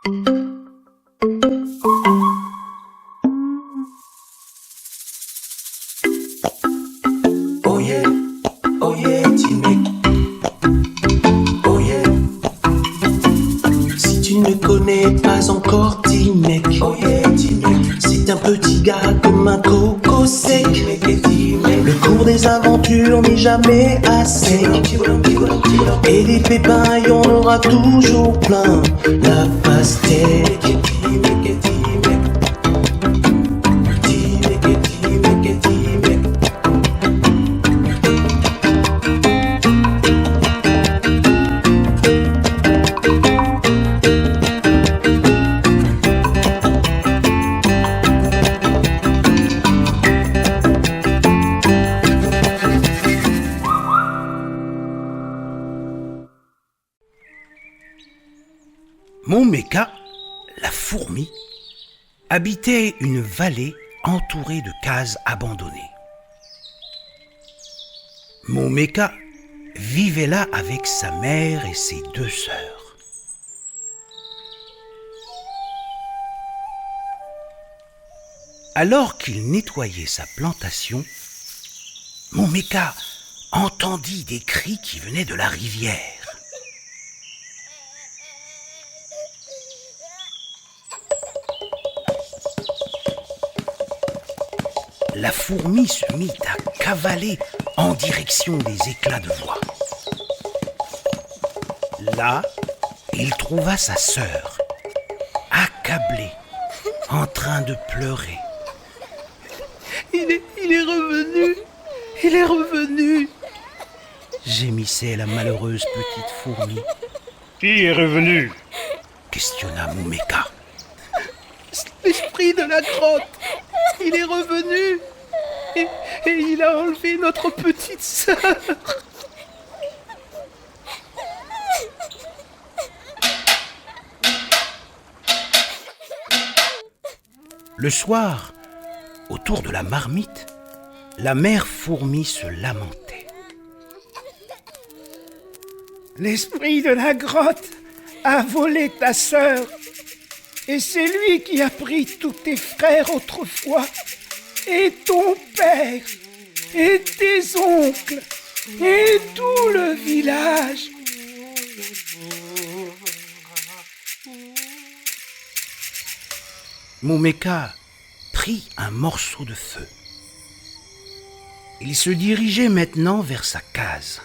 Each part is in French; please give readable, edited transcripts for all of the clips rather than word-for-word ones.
Oh yeah, T-Mec. Oh yeah. Si tu ne connais pas encore T-Mec, oh yeah, T-Mec. C'est un petit gars comme un coco sec. Le cours des aventures n'est jamais assez. Et des pépins, il y en aura toujours plein. La pastèque. Moumeka, la fourmi, habitait une vallée entourée de cases abandonnées. Moumeka vivait là avec sa mère et ses 2 sœurs. Alors qu'il nettoyait sa plantation, Moumeka entendit des cris qui venaient de la rivière. La fourmi se mit à cavaler en direction des éclats de voix. Là, il trouva sa sœur, accablée, en train de pleurer. Il est revenu, gémissait la malheureuse petite fourmi. Qui est revenu? Questionna Moumeka. L'esprit de la grotte, il est revenu et il a enlevé notre petite sœur. Le soir, autour de la marmite, la mère fourmi se lamentait. L'esprit de la grotte a volé ta sœur. Et c'est lui qui a pris tous tes frères autrefois, et ton père, et tes oncles, et tout le village. Moumeka prit un morceau de feu. Il se dirigeait maintenant vers sa case.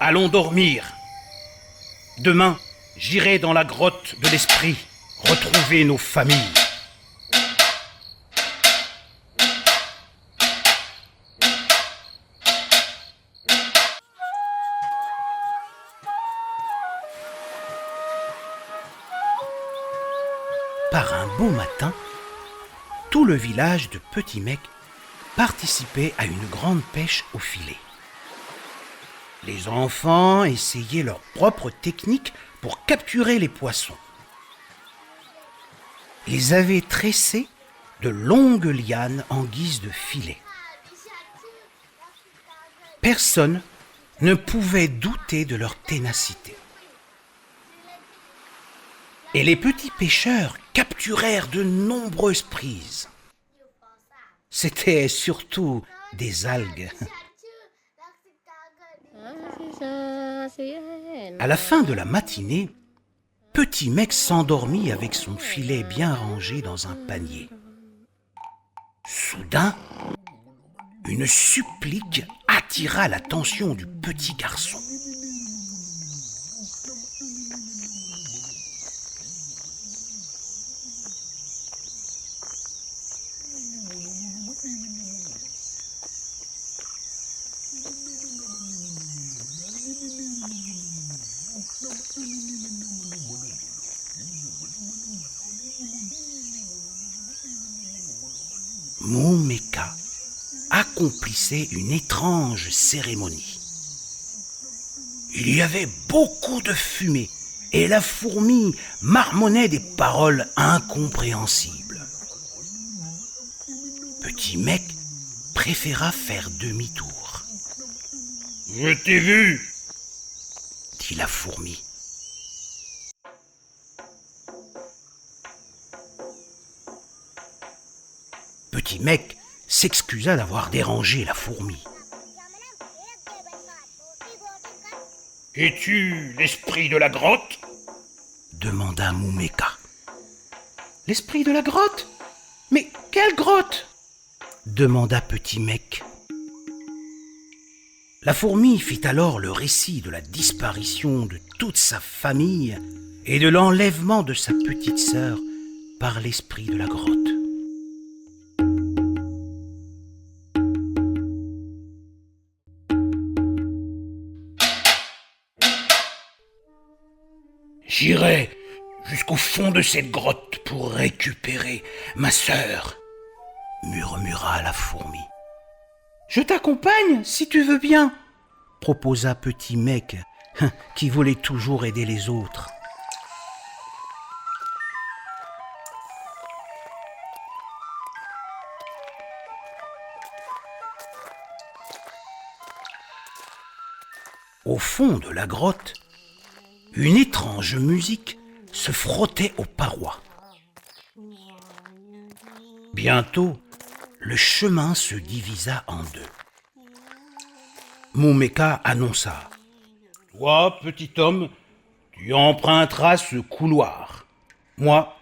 Allons dormir. Demain, j'irai dans la grotte de l'esprit retrouver nos familles. Par un beau matin, tout le village de Petit Mec participait à une grande pêche au filet. Les enfants essayaient leur propre technique pour capturer les poissons. Ils avaient tressé de longues lianes en guise de filet. Personne ne pouvait douter de leur ténacité. Et les petits pêcheurs capturèrent de nombreuses prises. C'était surtout des algues. À la fin de la matinée, Petit Mec s'endormit avec son filet bien rangé dans un panier. Soudain, une supplique attira l'attention du petit garçon. Moumeka accomplissait une étrange cérémonie. Il y avait beaucoup de fumée et la fourmi marmonnait des paroles incompréhensibles. Petit Mec préféra faire demi-tour. Je t'ai vu, dit la fourmi. Petit Mec s'excusa d'avoir dérangé la fourmi. « Es-tu l'esprit de la grotte ?» demanda Moumeka. L'esprit de la grotte ? Mais quelle grotte ? demanda Petit Mec. La fourmi fit alors le récit de la disparition de toute sa famille et de l'enlèvement de sa petite sœur par l'esprit de la grotte. J'irai jusqu'au fond de cette grotte pour récupérer ma sœur, murmura la fourmi. Je t'accompagne si tu veux bien, proposa Petit Mec, qui voulait toujours aider les autres. Au fond de la grotte, une étrange musique se frottait aux parois. Bientôt, le chemin se divisa en deux. Moumeka annonça : « Toi, petit homme, tu emprunteras ce couloir. Moi,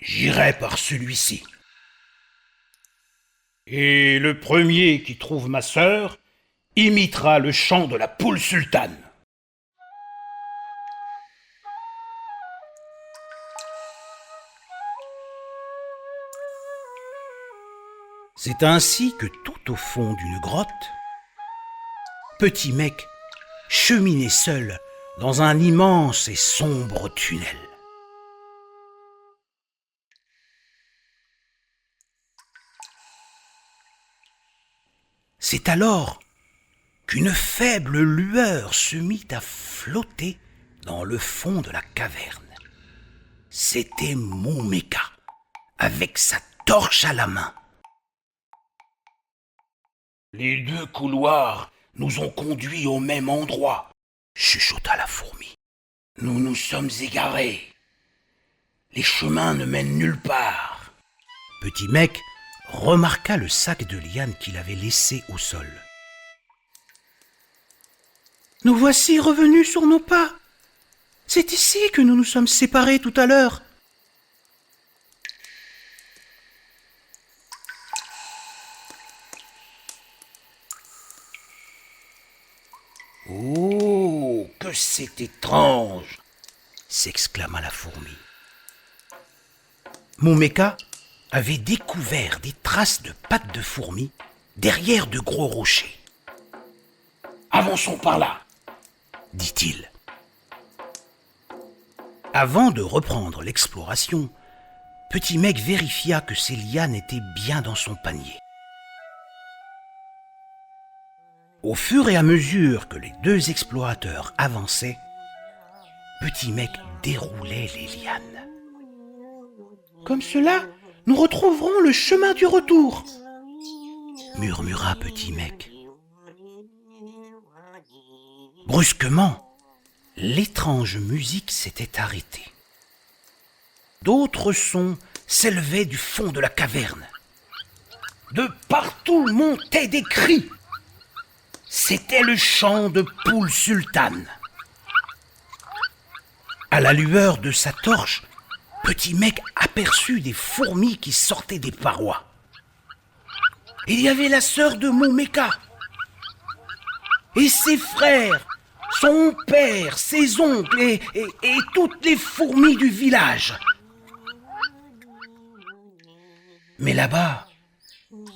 j'irai par celui-ci. Et le premier qui trouve ma sœur imitera le chant de la poule sultane. » C'est ainsi que tout au fond d'une grotte, Petit Mec cheminait seul dans un immense et sombre tunnel. C'est alors qu'une faible lueur se mit à flotter dans le fond de la caverne. C'était Moumeka, avec sa torche à la main. « Les deux couloirs nous ont conduits au même endroit, » chuchota la fourmi. « Nous nous sommes égarés. Les chemins ne mènent nulle part. » Petit Mec remarqua le sac de liane qu'il avait laissé au sol. « Nous voici revenus sur nos pas. C'est ici que nous nous sommes séparés tout à l'heure. » Oh, que c'est étrange ! S'exclama la fourmi. Moumeka avait découvert des traces de pattes de fourmi derrière de gros rochers. « Avançons par là !» dit-il. Avant de reprendre l'exploration, Petit Mec vérifia que ses lianes étaient bien dans son panier. Au fur et à mesure que les deux explorateurs avançaient, Petit Mec déroulait les lianes. « Comme cela, nous retrouverons le chemin du retour !» murmura Petit Mec. Brusquement, l'étrange musique s'était arrêtée. D'autres sons s'élevaient du fond de la caverne. De partout montaient des cris. C'était le chant de poule sultane. À la lueur de sa torche, Petit Mec aperçut des fourmis qui sortaient des parois. Il y avait la sœur de Moumeka et ses frères, son père, ses oncles et toutes les fourmis du village. Mais là-bas,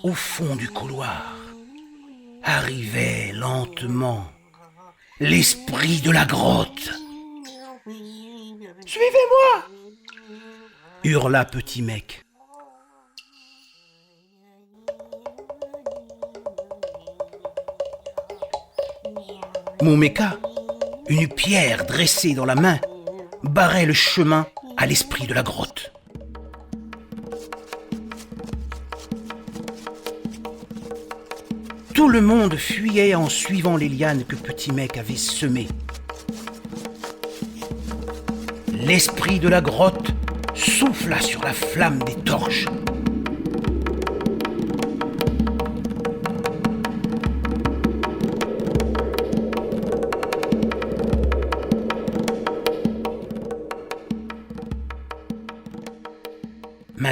au fond du couloir, arrivait lentement l'esprit de la grotte. « Suivez-moi !» hurla Petit Mec. Moumeka, une pierre dressée dans la main, barrait le chemin à l'esprit de la grotte. Tout le monde fuyait en suivant les lianes que Petit Mec avait semées. L'esprit de la grotte souffla sur la flamme des torches.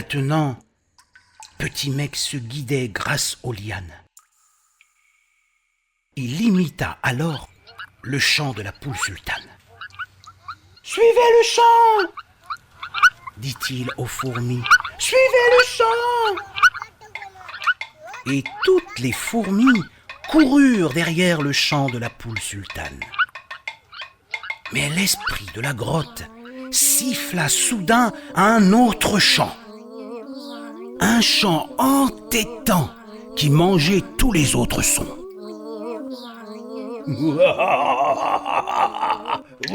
Maintenant, Petit Mec se guidait grâce aux lianes. Il imita alors le chant de la poule sultane. « Suivez le chant !» dit-il aux fourmis. « Suivez le chant !» Et toutes les fourmis coururent derrière le chant de la poule sultane. Mais l'esprit de la grotte siffla soudain un autre chant. Un chant entêtant qui mangeait tous les autres sons. Vous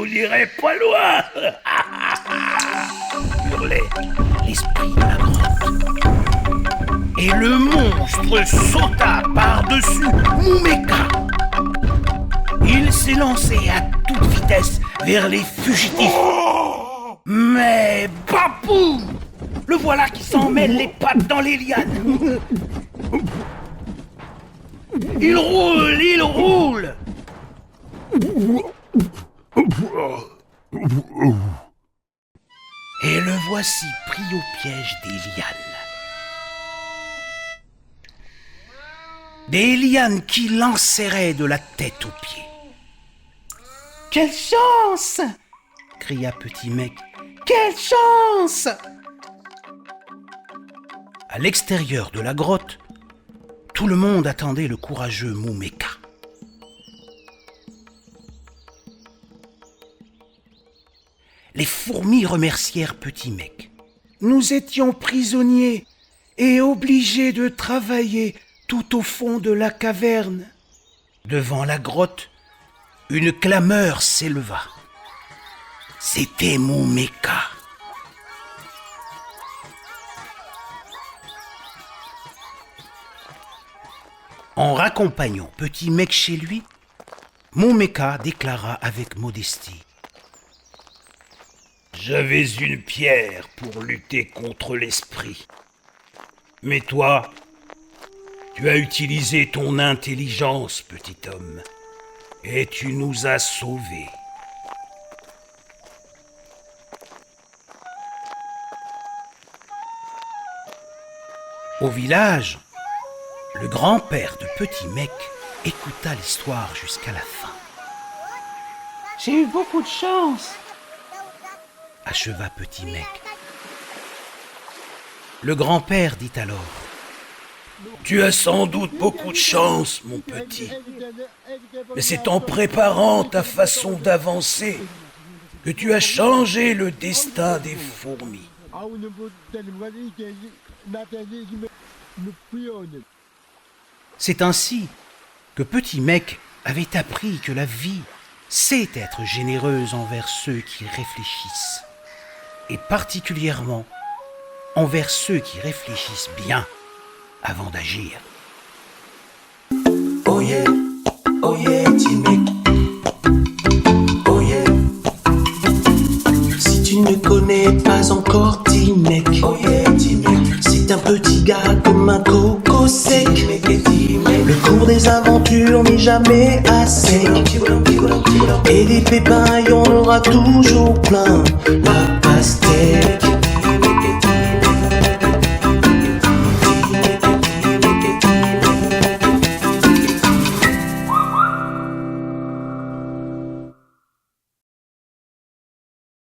n'irez pas loin, hurlait l'esprit de la grotte. Et le monstre sauta par-dessus Moumeka. Il s'est lancé à toute vitesse vers les fugitifs. Mais Babou, le voilà qui s'en mêle les pattes dans les lianes. Il roule, il roule. Et le voici pris au piège des lianes. Des lianes qui l'enserraient de la tête aux pieds. « Quelle chance !» cria Petit Mec. « Quelle chance !» À l'extérieur de la grotte, tout le monde attendait le courageux Moumeka. Les fourmis remercièrent Petit Mec. « Nous étions prisonniers et obligés de travailler tout au fond de la caverne. » Devant la grotte, une clameur s'éleva. C'était Moumeka. En raccompagnant Petit Mec chez lui, Moumeka déclara avec modestie. « J'avais une pierre pour lutter contre l'esprit. Mais toi, tu as utilisé ton intelligence, petit homme, et tu nous as sauvés. » Au village, le grand-père de Petit Mec écouta l'histoire jusqu'à la fin. « J'ai eu beaucoup de chance !» acheva Petit Mec. Le grand-père dit alors: « Tu as sans doute beaucoup de chance, mon petit. Mais c'est en préparant ta façon d'avancer que tu as changé le destin des fourmis. » C'est ainsi que Petit Mec avait appris que la vie sait être généreuse envers ceux qui réfléchissent, et particulièrement envers ceux qui réfléchissent bien avant d'agir. Oh yeah, petit mec. Oh yeah. Si tu ne connais pas encore petit mec, oh yeah, petit mec. C'est un petit gars comme un coco sec. Le cours des aventures n'est jamais assez. Et des pépins, il y en aura toujours plein. La pastèque.